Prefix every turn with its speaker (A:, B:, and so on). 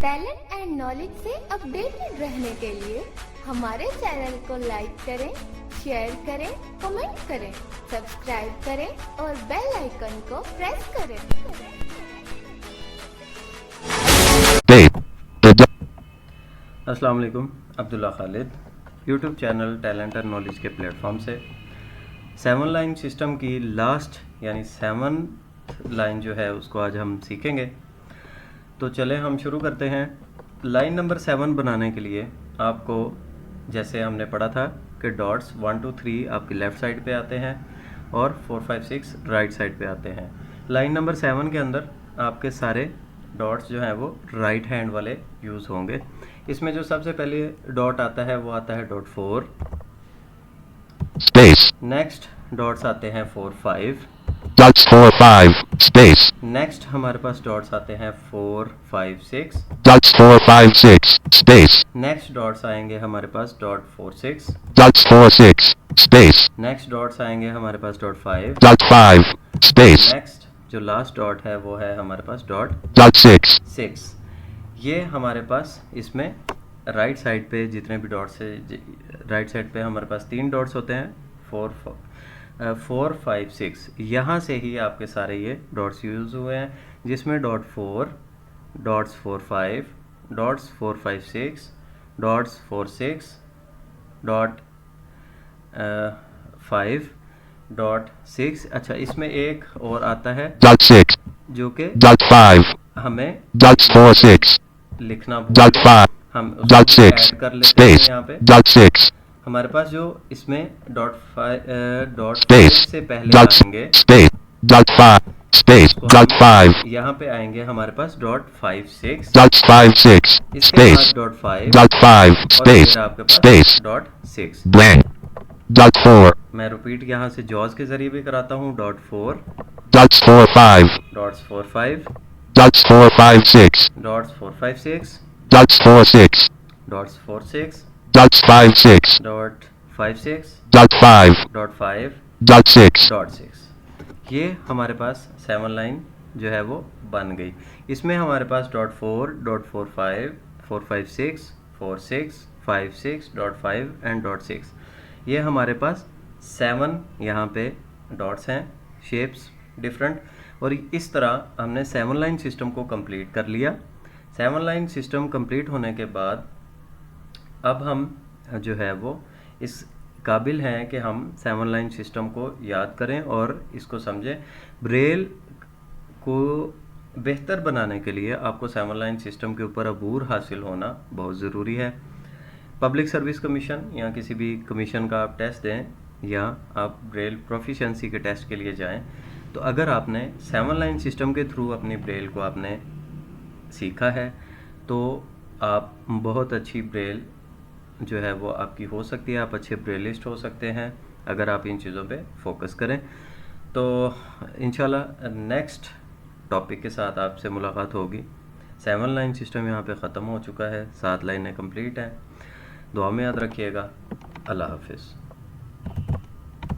A: Talent and knowledge से updated रहने के लिए हमारे चैनल को लाइक करें, शेयर करें, कमेंट करें, सब्सक्राइब करें और बेल आइकन को प्रेस करें।
B: अस्सलाम वालेकुम, Abdullah Khalid YouTube channel talent and knowledge के प्लेटफॉर्म से 7 लाइन सिस्टम की लास्ट यानी 7 लाइन जो है उसको आज हम सीखेंगे। तो चलें हम शुरू करते हैं। लाइन नंबर 7 बनाने के लिए आपको जैसे हमने पढ़ा था कि डॉट्स 1 2 3 आपकी लेफ़्ट साइड पे आते हैं और 4 5 6 राइट साइड पे आते हैं। लाइन नंबर 7 के अंदर आपके सारे डॉट्स जो हैं वो राइट हैंड वाले यूज़ होंगे। इसमें जो सबसे पहले डॉट आता है वो आता है डॉट 4
C: space,
B: नेक्स्ट डॉट्स आते हैं 4 5
C: dots 4 5, space,
B: नेक्स्ट हमारे पास डॉट्स आते हैं 4 5 6
C: dots 4 5 6, space,
B: नेक्स्ट डॉट्स आएंगे हमारे पास dot 4 6
C: dots 4 6, space,
B: next dots आएंगे हमारे पास डॉट 5
C: dot 5, space,
B: नेक्स्ट जो लास्ट डॉट है वो है हमारे पास डॉट
C: dot 6,
B: 6। ये हमारे पास इसमें राइट साइड पे जितने भी डॉट्स है राइट साइड पे हमारे पास 3 डॉट्स होते हैं 4 5 6। यहाँ से ही आपके सारे ये डॉट्स यूज़ हुए हैं जिसमें dot 4 dots 4 5 dots 4 5 6 dots 4 6 dot 5 dot 6। अच्छा, इसमें एक और आता है
C: dot 6,
B: जो कि
C: dot 5,
B: हमें
C: dots 4 6,
B: लिखना
C: dot 5,
B: हम
C: dot
B: उसको
C: 6,
B: ऐड कर लेते हैं।
C: space,
B: यहाँ पे
C: dot 6,
B: हमारे पास जो इसमें डॉट 5
C: space,
B: से पहले
C: dot
B: आएंगे
C: space, dot 5, space,
B: उसको
C: dot
B: हम
C: 5,
B: यहाँ पे आएंगे हमारे पास डॉट 5 6
C: dots 5 6,
B: इसके
C: space,
B: बाद डॉट 5
C: dot 5,
B: और
C: space,
B: फिर आपके पास
C: space,
B: डॉट 6।
C: blank, dot 4,
B: मैं रिपीट यहाँ से जॉज के जरिए भी कराता हूँ। Dot 4
C: dots 4 5,
B: dots 4 5
C: dots 4 5 6,
B: dots 4 5 6
C: dots 4 6,
B: dots 4 6
C: dots 5 6,
B: dot 5 6
C: dot 5,
B: dot 5
C: dot 6,
B: dot 6। ये हमारे पास 7 लाइन जो है वो बन गई। इसमें हमारे पास dot 4 dot 4 5 4 5 6 4 6 5 6 dot 5 and dot 6। ये हमारे पास 7 यहाँ पे डॉट्स हैं, शेप्स डिफरेंट। और इस तरह हमने 7 लाइन सिस्टम को कंप्लीट कर लिया। 7 लाइन सिस्टम कंप्लीट होने के बाद अब हम जो है वो इस काबिल हैं कि हम 7 लाइन सिस्टम को याद करें और इसको समझें। ब्रेल को बेहतर बनाने के लिए आपको 7 लाइन सिस्टम के ऊपर अबूर हासिल होना बहुत ज़रूरी है। पब्लिक सर्विस कमीशन या किसी भी कमीशन का आप टेस्ट दें या आप ब्रेल प्रोफिशिएंसी के टेस्ट के लिए जाएं, तो अगर आपने 7 लाइन सिस्टम के थ्रू अपनी ब्रेल को आपने सीखा है तो आप बहुत अच्छी ब्रेल जो है वो आपकी हो सकती है। आप अच्छे ब्रेलिस्ट हो सकते हैं अगर आप इन चीज़ों पे फोकस करें। तो इंशाल्लाह नेक्स्ट टॉपिक के साथ आपसे मुलाकात होगी। 7 लाइन सिस्टम यहाँ पे ख़त्म हो चुका है, 7 लाइनें कंप्लीट हैं। दुआ में याद रखिएगा। अल्लाह हाफिज़।